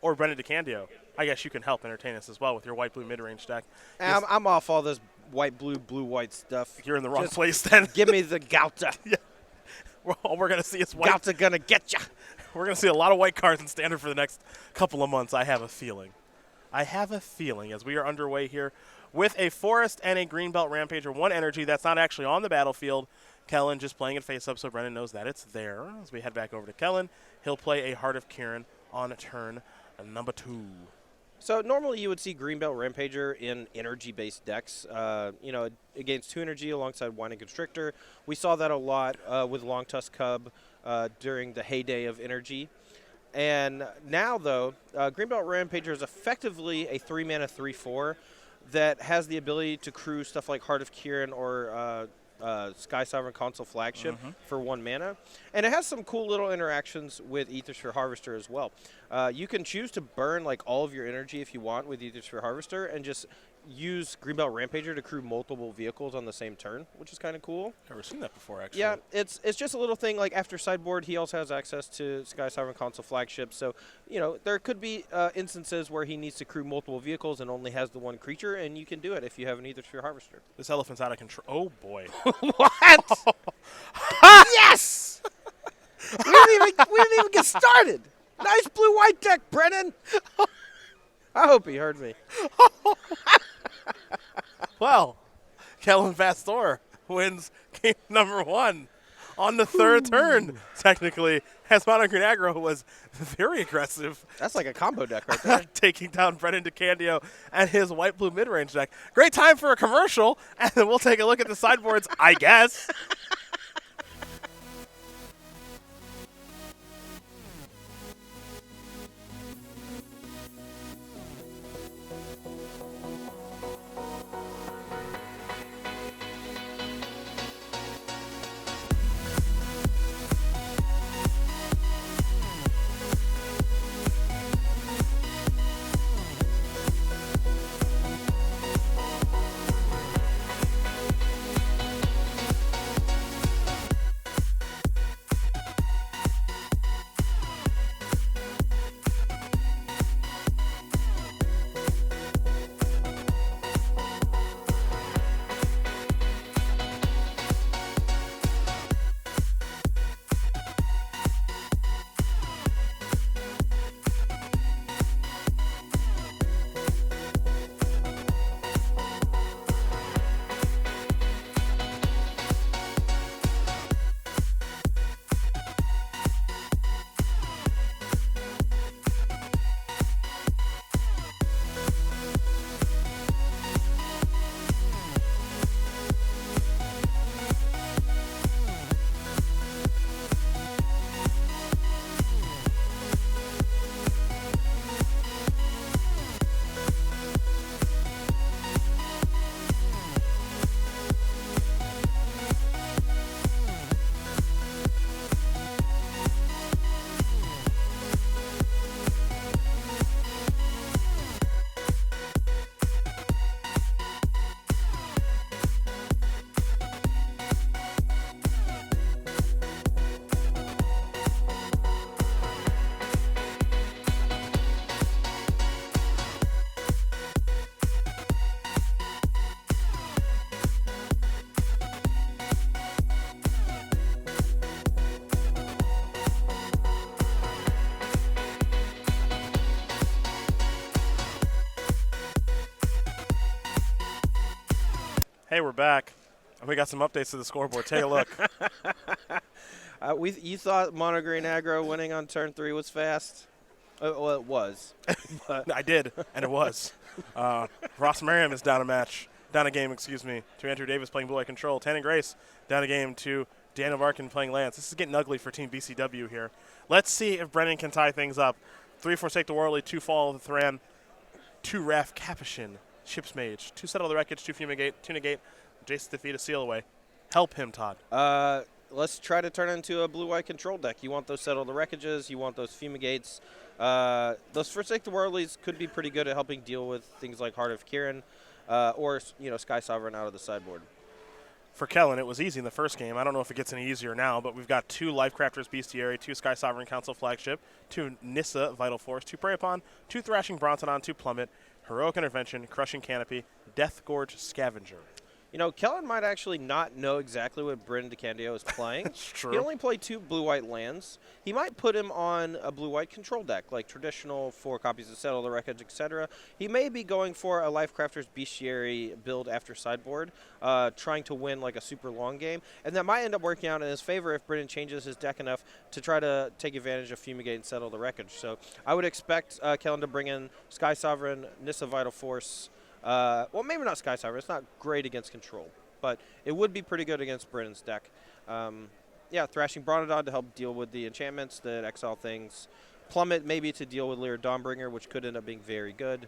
or Brennan DeCandio, I guess you can help entertain us as well with your white-blue mid-range deck. I'm off all this white-blue, blue-white stuff. You're in the wrong Just place then. Give me the Gauta. Yeah. All we're going to see is white. Gauta gonna get ya. We're going to see a lot of white cards in Standard for the next couple of months, I have a feeling. I have a feeling as we are underway here with a Forest and a Greenbelt Rampager, 1 energy that's not actually on the battlefield. Kellen just playing it face up so Brennan knows that it's there. As we head back over to Kellen, he'll play a Heart of Kiran on turn number 2. So normally you would see Greenbelt Rampager in energy-based decks, against 2 energy alongside Wine and Constrictor. We saw that a lot with Long Tusk Cub during the heyday of energy. And now, though, Greenbelt Rampager is effectively a 3-mana 3/4 that has the ability to crew stuff like Heart of Kiran or Sky Sovereign Console Flagship for 1 mana. And it has some cool little interactions with Aethersphere Harvester as well. You can choose to burn like all of your energy if you want with Aethersphere Harvester and just use Greenbelt Rampager to crew multiple vehicles on the same turn, which is kind of cool. Never seen that before, actually. Yeah, it's just a little thing. Like after sideboard, he also has access to Sky Sovereign Console Flagship. So, there could be instances where he needs to crew multiple vehicles and only has the 1 creature, and you can do it if you have an Aethersphere Harvester. This elephant's out of control. Oh, boy. What? Yes! we didn't even get started. Nice blue-white deck, Brennan. I hope he heard me. Well, Kellen Pastore wins game number 1 on the 3rd turn, technically, as Mono Green Aggro was very aggressive. That's like a combo deck right there. Taking down Brennan DeCandio and his white-blue mid-range deck. Great time for a commercial, and then we'll take a look at the sideboards, I guess. Hey, we're back. We got some updates to the scoreboard. Take a look. You thought Mono Green Aggro winning on turn 3 was fast? Well, it was. I did, and it was. Ross Merriam is down a game, to Andrew Davis playing Blue Eye Control. Tanning Grace down a game to Daniel Barkon playing Lance. This is getting ugly for Team BCW here. Let's see if Brennan can tie things up. 3 Forsake the Worley, 2 Fall of the Thran, 2 Wrath Capuchin, Ship's Mage, 2 Settle the Wreckage, 2 Fumigate, 2 Negate, Jace's Defeat, a Seal Away. Help him, Todd. Let's try to turn it into a blue-white control deck. You want those Settle the Wreckages, you want those Fumigates. Those Forsake the Worldlies could be pretty good at helping deal with things like Heart of Kiran or Sky Sovereign out of the sideboard. For Kellen, it was easy in the first game. I don't know if it gets any easier now, but we've got 2 Lifecrafters Bestiary, 2 Sky Sovereign Council Flagship, 2 Nissa Vital Force, 2 Prey Upon, 2 Thrashing Brontodon, 2 Plummet, Heroic Intervention, Crushing Canopy, Death Gorge Scavenger. You know, Kellen might actually not know exactly what Bryn DeCandio is playing. That's true. He only played 2 blue-white lands. He might put him on a blue-white control deck, like traditional 4 copies of Settle the Wreckage, etc. He may be going for a Lifecrafter's Bestiary build after sideboard, trying to win like a super long game. And that might end up working out in his favor if Brennan changes his deck enough to try to take advantage of Fumigate and Settle the Wreckage. So I would expect Kellen to bring in Sky Sovereign, Nissa Vital Force. Well, maybe not Sky Sovereign. It's not great against control, but it would be pretty good against Brennan's deck. Yeah, Thrashing Brontodon to help deal with the enchantments that exile things. Plummet maybe to deal with Lyra Dawnbringer, which could end up being very good.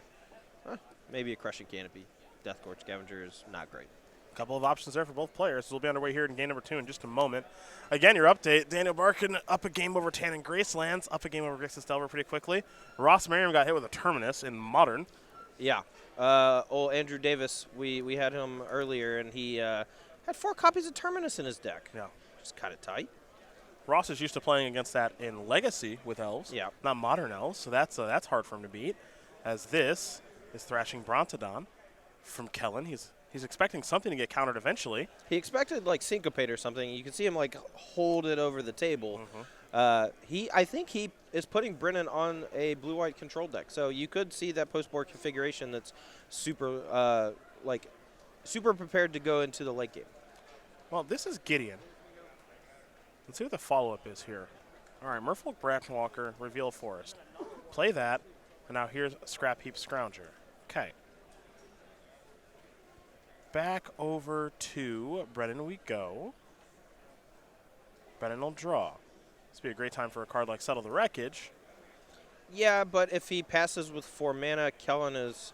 Maybe a Crushing Canopy. Death Gorge Scavenger is not great. A couple of options there for both players. We'll be underway here in game number 2 in just a moment. Again, your update. Daniel Barkon up a game over Tan and Gracelands, up a game over Grixis Delver pretty quickly. Ross Merriam got hit with a Terminus in Modern. Yeah. Old Andrew Davis, we had him earlier, and he had 4 copies of Terminus in his deck. Yeah. Just kind of tight. Ross is used to playing against that in Legacy with Elves, Yeah. not Modern Elves, so that's hard for him to beat. As this is Thrashing Brontodon from Kellen. He's expecting something to get countered eventually. He expected like Syncopate or something. You can see him like hold it over the table. I think he is putting Brennan on a blue-white control deck. So you could see that post-board configuration that's super super prepared to go into the late game. Well, this is Gideon. Let's see what the follow-up is here. All right, Merfolk Branchwalker, Reveal Forest. Play that, and now here's Scrap Heap Scrounger. Okay. Back over to Brennan we go. Brennan will draw. This would be a great time for a card like Settle the Wreckage. Yeah, but if he passes with 4 mana, Kellen is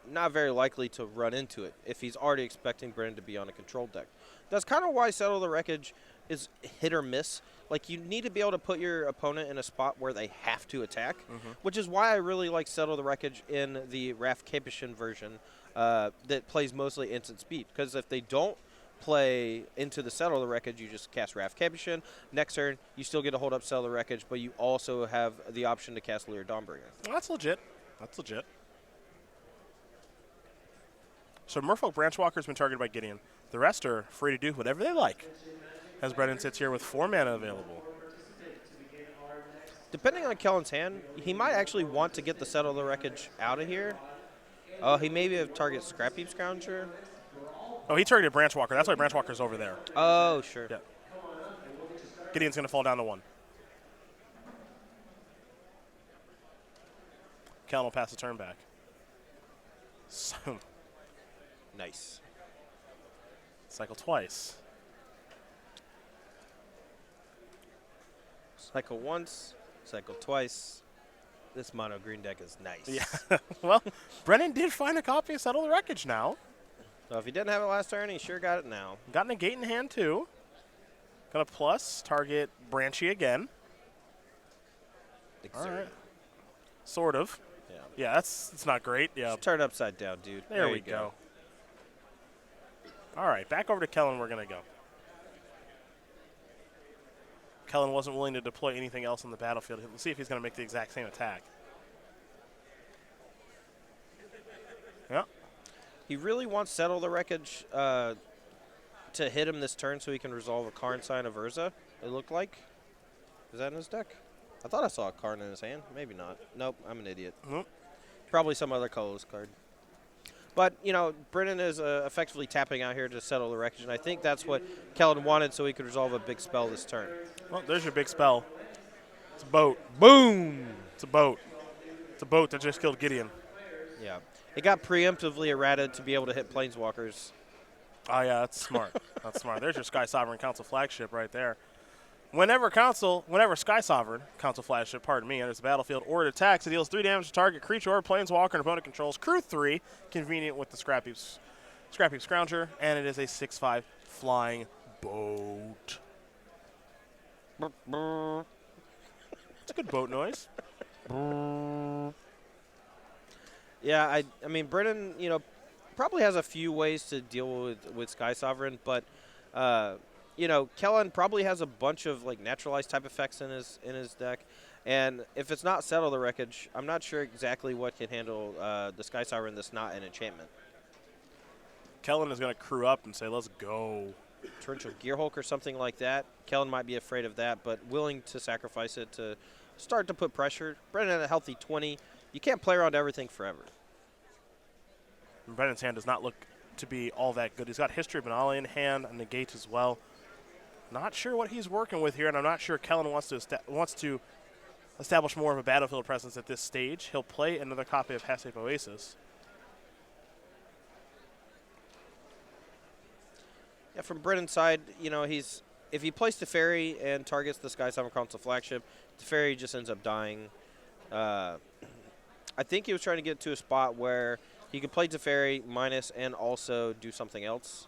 not very likely to run into it if he's already expecting Brennan to be on a control deck. That's kind of why Settle the Wreckage is hit or miss. Like, you need to be able to put your opponent in a spot where they have to attack, which is why I really like Settle the Wreckage in the Wrath Capuchin version that plays mostly instant speed. Because if they don't play into the Settle the Wreckage, you just cast Wrath Capuchin. Next turn, you still get to hold up Settle the Wreckage, but you also have the option to cast Lyra Dawnbringer. That's legit. That's legit. So Merfolk Branchwalker's been targeted by Gideon. The rest are free to do whatever they like, as Brennan sits here with 4 mana available. Depending on Kellen's hand, he might actually want to get the Settle the Wreckage out of here. Oh, he maybe have target Scrap Heap Scrounger. Oh, he targeted Branchwalker. That's why Branchwalker's over there. Oh, sure. Yeah. Gideon's going to fall down to 1. Kellen will pass the turn back. So, Nice. cycle twice. Cycle once, cycle twice. This mono green deck is nice. Yeah. Well, Brennan did find a copy of Settle the Wreckage now. So if he didn't have it last turn, he sure got it now. Got Negate in hand, too. Got a plus. Target Branchy again. All right. Sort of. Yeah. Yeah, it's not great. Yeah. Just turn it upside down, dude. There we go. All right, back over to Kellen we're going to go. Kellen wasn't willing to deploy anything else on the battlefield. Let's see if he's going to make the exact same attack. Yeah. He really wants Settle the Wreckage to hit him this turn so he can resolve a Karn Sign of Urza, it looked like. Is that in his deck? I thought I saw a Karn in his hand. Maybe not. Nope, I'm an idiot. Probably some other colorless card. But, you know, Brennan is effectively tapping out here to Settle the Wreckage, and I think that's what Kellen wanted so he could resolve a big spell this turn. Well, there's your big spell. It's a boat. Boom! It's a boat. It's a boat that just killed Gideon. Yeah. It got preemptively errated to be able to hit Planeswalkers. Oh, yeah, that's smart. That's smart. There's your Sky Sovereign Council flagship right there. Whenever Sky Sovereign Council flagship, enters the battlefield or it attacks, it deals 3 damage to target creature or planeswalker and opponent controls. Crew 3, convenient with the Scrap Heap Scrounger, and it is a 6/5 flying boat. It's a good boat noise. Yeah, I mean, Brennan, you know, probably has a few ways to deal with Sky Sovereign, but You know, Kellen probably has a bunch of like naturalized type effects in his deck, and if it's not Settle the Wreckage, I'm not sure exactly what can handle the Sky Siren that's not an enchantment. Kellen is going to crew up and say, let's go. Torrential Gearhulk or something like that. Kellen might be afraid of that, but willing to sacrifice it to start to put pressure. Brennan at a healthy 20. You can't play around everything forever. And Brennan's hand does not look to be all that good. He's got History of Banale in hand and Negate as well. Not sure what he's working with here, and I'm not sure Kellen wants to establish more of a battlefield presence at this stage. He'll play another copy of Passive Oasis. Yeah, from Brennan's side, you know, if he plays Teferi and targets the Sky Siren Council flagship, Teferi just ends up dying. I think he was trying to get to a spot where he could play Teferi minus and also do something else.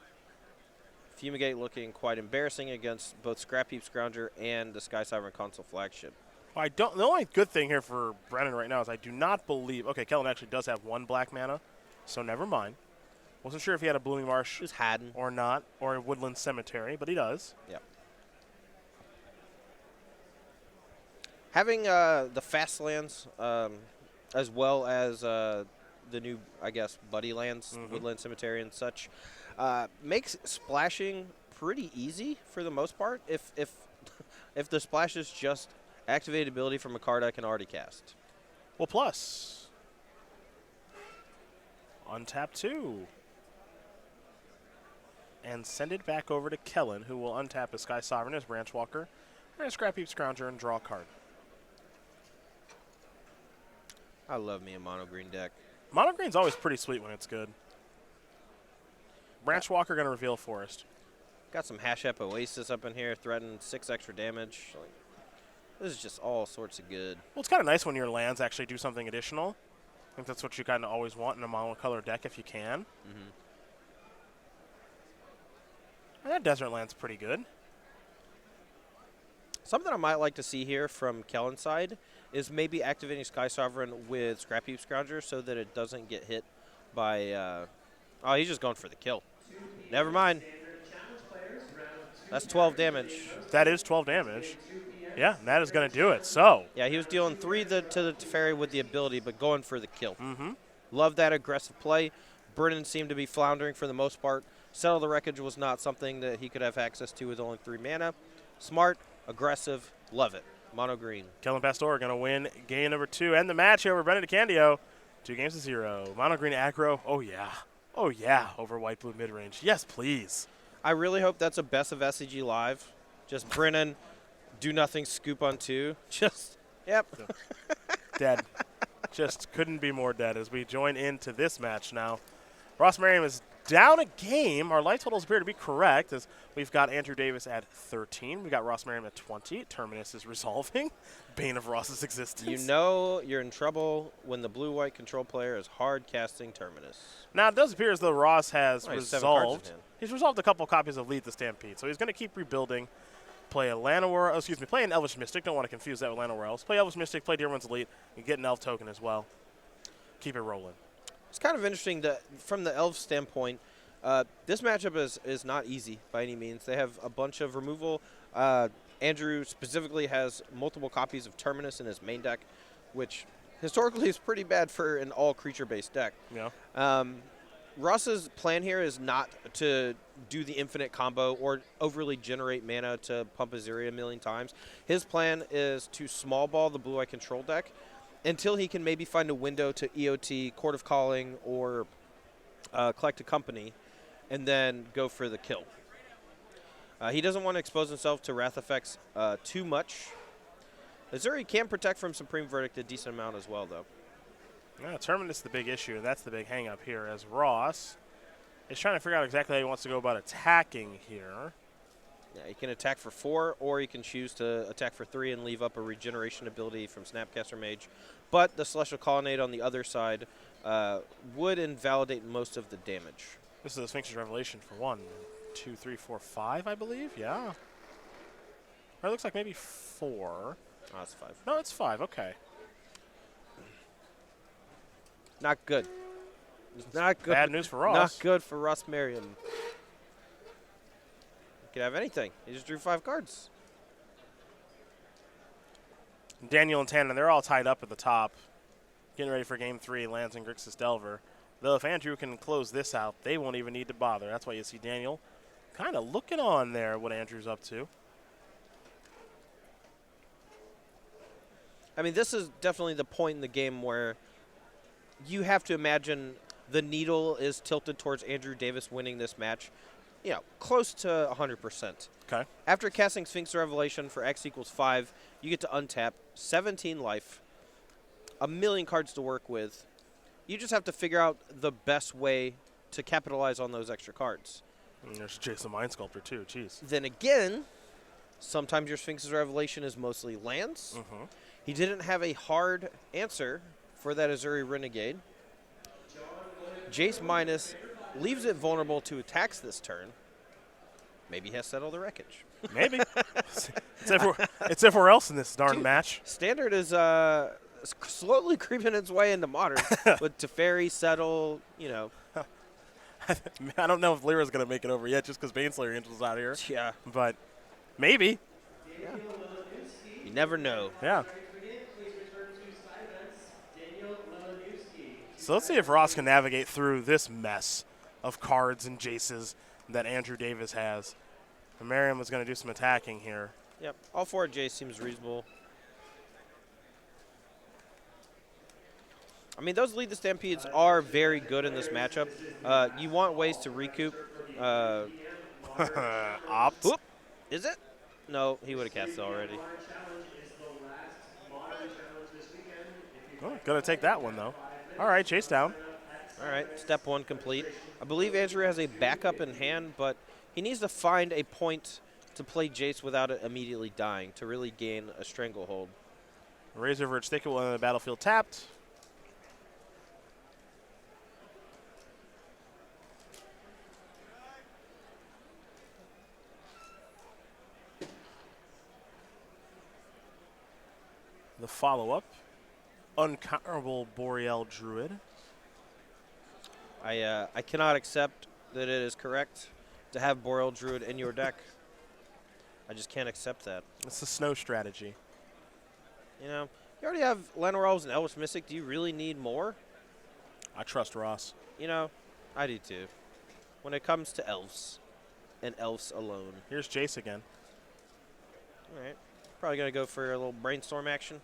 Fumigate looking quite embarrassing against both Scrap Heap Scrounger and the Sky Siren Console flagship. The only good thing here for Brennan right now is I do not believe. Okay, Kellen actually does have 1 black mana, so never mind. Wasn't sure if he had a Blooming Marsh or not, or a Woodland Cemetery, but he does. Yep. Having the fast lands as well as the new, I guess, buddy lands, Woodland Cemetery and such, makes splashing pretty easy for the most part. If the splash is just activated ability from a card I can already cast. Well, plus untap 2. And send it back over to Kellen, who will untap his Sky Sovereign, his Branch Walker, and a Scrap Heap Scrounger, and draw a card. I love me a mono green deck. Mono green's always pretty sweet when it's good. Branch Walker going to reveal Forest. Got some Hashep Oasis up in here, threaten 6 extra damage. Like, this is just all sorts of good. Well, it's kind of nice when your lands actually do something additional. I think that's what you kind of always want in a monocolor deck if you can. And that Desert Land's pretty good. Something I might like to see here from Kellen's side is maybe activating Sky Sovereign with Scrap Heap Scrounger so that it doesn't get hit by... oh, he's just going for the kill. Never mind. That's 12 damage. That is 12 damage. Yeah, and that is going to do it. So. Yeah, he was dealing 3 to the Teferi with the ability, but going for the kill. Love that aggressive play. Brennan seemed to be floundering for the most part. Settle the Wreckage was not something that he could have access to with only 3 mana. Smart, aggressive, love it. Mono green. Kellen Pastore going to win game number 2 and the match over Brennan DeCandio. 2-0. Mono green aggro. Oh, yeah. Oh, yeah. Over white blue mid range. Yes, please. I really hope that's a best of SCG Live. Just Brennan, do nothing, scoop on 2. Just, yep. Dead. Just couldn't be more dead as we join into this match now. Ross Merriam is down a game. Our light totals appear to be correct as we've got Andrew Davis at 13. We got Ross Merriam at 20. Terminus is resolving. Bane of Ross's existence. You know you're in trouble when the blue-white control player is hard casting Terminus. Now, it does appear as though Ross has resolved. He's resolved a couple copies of Lead the Stampede, so he's going to keep rebuilding. Play play an Elvish Mystic. Don't want to confuse that with Llanowar Elves. Play Elvish Mystic, play Dearwood's Elite, and get an Elf token as well. Keep it rolling. It's kind of interesting that from the Elf standpoint, this matchup is not easy by any means. They have a bunch of removal. Andrew specifically has multiple copies of Terminus in his main deck, which historically is pretty bad for an all-creature-based deck. Yeah. Ross's plan here is not to do the infinite combo or overly generate mana to pump Aziri a million times. His plan is to small ball the blue-eye control deck until he can maybe find a window to EOT, Court of Calling, or Collect a Company, and then go for the kill. He doesn't want to expose himself to wrath effects too much. Azuri can protect from Supreme Verdict a decent amount as well, though. Yeah, Terminus is the big issue, and that's the big hang-up here, as Ross is trying to figure out exactly how he wants to go about attacking here. Yeah, he can attack for 4, or he can choose to attack for 3 and leave up a regeneration ability from Snapcaster Mage. But the Celestial Colonnade on the other side would invalidate most of the damage. This is the Sphinx's Revelation for 1, 2, 3, 4, 5, I believe. Yeah. Or it looks like maybe 4. Oh, it's 5. No, it's 5. Okay. Not good. Not good. Bad news for Ross. Not good for Ross Merriam. could have anything. He just drew 5 cards. Daniel and Tannen, they're all tied up at the top, getting ready for Game 3, Lance and Grixis Delver. Though if Andrew can close this out, they won't even need to bother. That's why you see Daniel kind of looking on there what Andrew's up to. I mean, this is definitely the point in the game where you have to imagine the needle is tilted towards Andrew Davis winning this match, you know, close to 100%. Okay. After casting Sphinx Revelation for X equals 5, you get to untap 17 life, a million cards to work with. You just have to figure out the best way to capitalize on those extra cards. And there's Jason Mind Sculptor, too. Jeez. Then again, sometimes your Sphinx's Revelation is mostly lands. Mm-hmm. He didn't have a hard answer for that Azuri Renegade. Jace Minus leaves it vulnerable to attacks this turn. Maybe he has Settle the Wreckage. Maybe. it's everywhere else in this darn match. Standard is slowly creeping its way into Modern with Teferi, Settle, you know. I don't know if Lyra's going to make it over yet just because Baneslayer Angel's out here. Yeah. But maybe. Yeah. You never know. Yeah. So let's see if Ross can navigate through this mess of cards and Jaces that Andrew Davis has. And Merriam is going to do some attacking here. Yep. All 4 Jace seems reasonable. I mean, those Lead the Stampedes are very good in this matchup. You want ways to recoup. Opt. Whoop. Is it? No, he would have cast it already. Oh, going to take that one, though. All right, chase down. All right, step 1 complete. I believe Andrew has a backup in hand, but he needs to find a point to play Jace without it immediately dying to really gain a stranglehold. Razor Verge Thicket will enter the battlefield tapped. The follow-up, Uncounterable Boreal Druid. I cannot accept that it is correct to have Boreal Druid in your deck. I just can't accept that. It's the snow strategy. You know, you already have Llanowar Elves and Elvish Mystic. Do you really need more? I trust Ross. You know, I do too. When it comes to elves and elves alone. Here's Jace again. All right. Probably going to go for a little brainstorm action.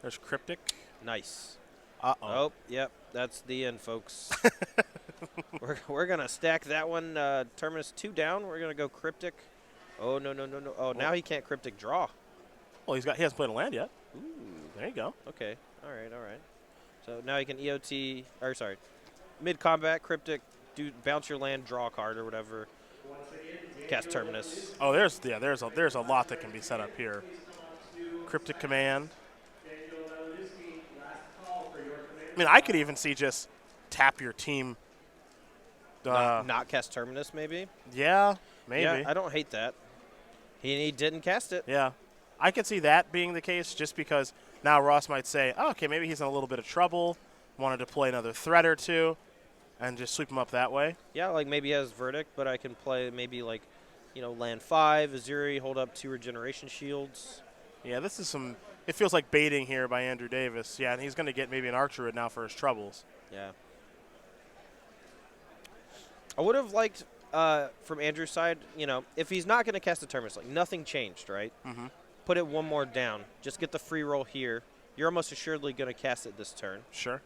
There's Cryptic. Nice. Uh-oh. Oh, yep. That's the end, folks. we're going to stack that one. Terminus 2 down. We're going to go Cryptic. Oh, no. Oh, now he can't Cryptic draw. Well, he hasn't played a land yet. Ooh. There you go. Okay. All right. So now he can EOT, or sorry, mid-combat, Cryptic, bounce your land, draw a card or whatever. Cast Terminus. Oh, there's a lot that can be set up here. Cryptic Command. I mean, I could even see just tap your team. Not cast Terminus, maybe? Yeah, maybe. Yeah, I don't hate that. He didn't cast it. Yeah. I could see that being the case just because now Ross might say, oh, okay, maybe he's in a little bit of trouble, wanted to play another threat or two, and just sweep him up that way. Yeah, like maybe he has Verdict, but I can play maybe like, you know, land 5, Azuri, hold up 2 regeneration shields. Yeah, this is some – it feels like baiting here by Andrew Davis. Yeah, and he's going to get maybe an Archer now for his troubles. Yeah. I would have liked, from Andrew's side, you know, if he's not going to cast a Terminus, like nothing changed, right? Mm-hmm. Put it one more down. Just get the free roll here. You're almost assuredly going to cast it this turn. Sure.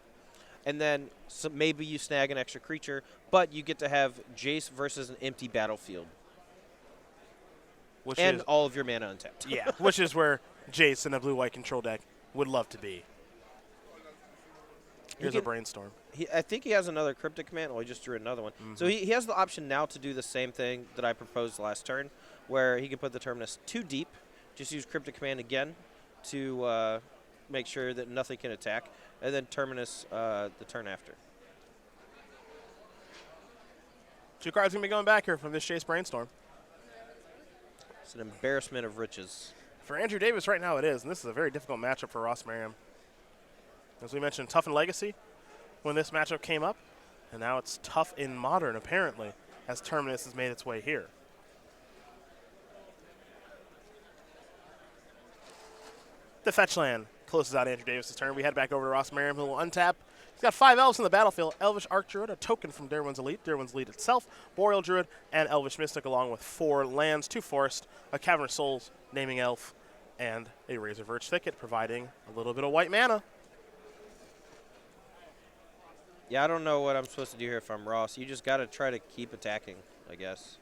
And then maybe you snag an extra creature, but you get to have Jace versus an empty battlefield. And all of your mana untapped. Yeah, which is where Jace in a blue-white control deck would love to be. Here's a brainstorm. I think he has another Cryptic Command. Oh, he just drew another one. Mm-hmm. So he has the option now to do the same thing that I proposed last turn, where he can put the Terminus 2 deep, just use Cryptic Command again to make sure that nothing can attack, and then Terminus the turn after. 2 cards going to be going back here from this Jace brainstorm. It's an embarrassment of riches. For Andrew Davis right now it is, and this is a very difficult matchup for Ross Merriam. As we mentioned, tough in Legacy when this matchup came up, and now it's tough in Modern apparently as Terminus has made its way here. The fetch land closes out Andrew Davis' turn. We head back over to Ross Merriam, who will untap. He's got 5 elves in the battlefield. Elvish Archdruid, a token from Darwin's Elite, Darwin's Elite itself, Boreal Druid, and Elvish Mystic, along with 4 lands, 2 forest, a Cavern of Souls, Naming Elf, and a Razor Verge Thicket, providing a little bit of white mana. Yeah, I don't know what I'm supposed to do here if I'm Ross. You just got to try to keep attacking, I guess.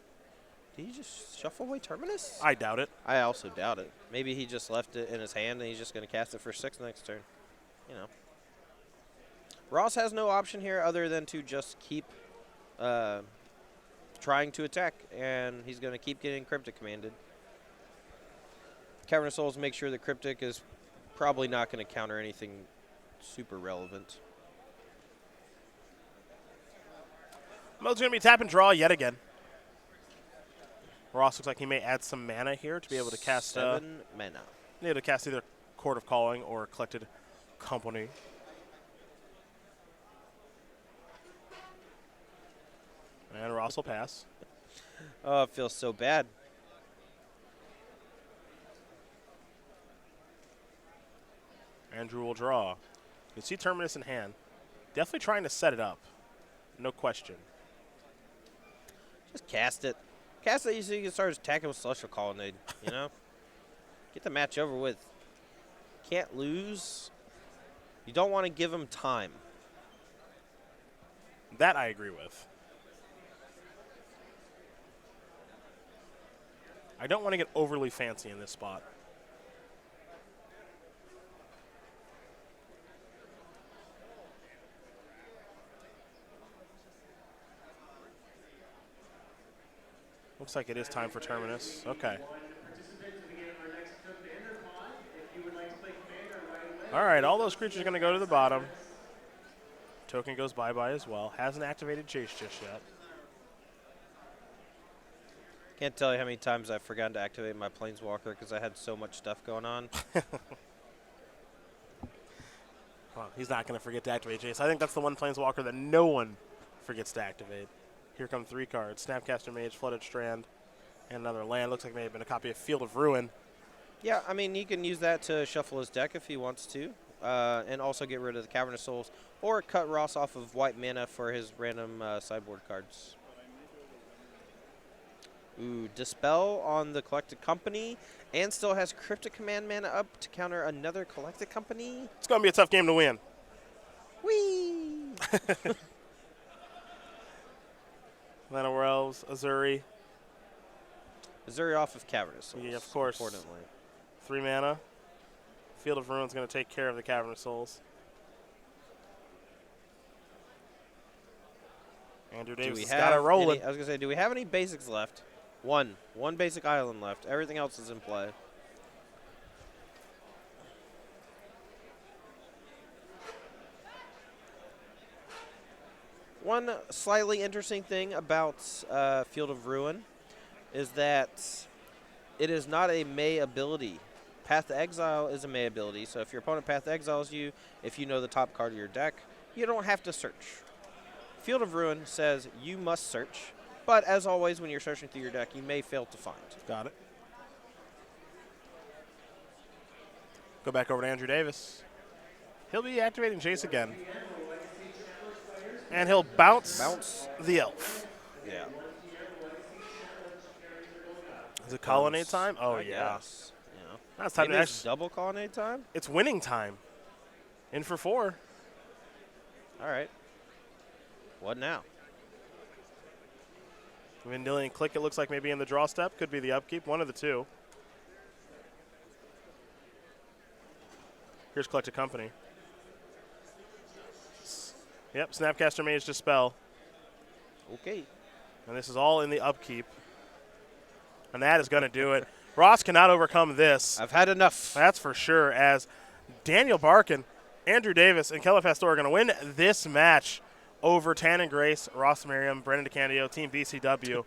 Did he just shuffle away Terminus? I doubt it. I also doubt it. Maybe he just left it in his hand and he's just going to cast it for 6 next turn. You know. Ross has no option here other than to just keep trying to attack, and he's going to keep getting Cryptic commanded. Cavern of Souls make sure the Cryptic is probably not going to counter anything super relevant. Mode's going to be tap and draw yet again. Ross looks like he may add some mana here to be able to cast 7 mana. Be able to cast either Court of Calling or Collected Company. And Ross will pass. Oh, it feels so bad. Andrew will draw. You can see Terminus in hand. Definitely trying to set it up. No question. Just cast it. Cast it so you can start attacking with Celestial Colonnade, you know? Get the match over with. Can't lose. You don't want to give him time. That I agree with. I don't want to get overly fancy in this spot. Looks like it is time for Terminus. Okay. All right, all those creatures are going to go to the bottom. Token goes bye-bye as well. Hasn't activated Chase just yet. Can't tell you how many times I've forgotten to activate my Planeswalker because I had so much stuff going on. Well, he's not going to forget to activate Chase. I think that's the one Planeswalker that no one forgets to activate. Here come 3 cards. Snapcaster Mage, Flooded Strand, and another land. Looks like it may have been a copy of Field of Ruin. Yeah, I mean, he can use that to shuffle his deck if he wants to, and also get rid of the Cavern of Souls, or cut Ross off of white mana for his random sideboard cards. Ooh, Dispel on the Collected Company, and still has Cryptic Command mana up to counter another Collected Company. It's going to be a tough game to win. Whee! Lana Wells, Azuri. Azuri off of Cavern of Souls. Yeah, of course. Importantly. 3 mana. Field of Ruin's going to take care of the Cavern of Souls. Andrew Davis has got it rolling. I was going to say, do we have any basics left? One basic island left. Everything else is in play. One slightly interesting thing about Field of Ruin is that it is not a May ability. Path to Exile is a May ability, so if your opponent Path to Exiles you, if you know the top card of your deck, you don't have to search. Field of Ruin says you must search, but as always, when you're searching through your deck, you may fail to find. Got it. Go back over to Andrew Davis. He'll be activating Jace again. And he'll bounce the elf. Yeah. Is it Colonnade time? Oh, yeah. Yes. Yeah. That's time to actually double Colonnade time? It's winning time. In for 4. All right. What now? Vendilion Click, it looks like maybe in the draw step. Could be the upkeep. One of the two. Here's Collected Company. Yep, Snapcaster Mage Dispel. Okay. And this is all in the upkeep. And that is going to do it. Ross cannot overcome this. I've had enough. That's for sure, as Daniel Barkon, Andrew Davis, and Kellen Pastore are going to win this match over Tan and Grace, Ross Merriam, Brendan DeCandio, Team BCW.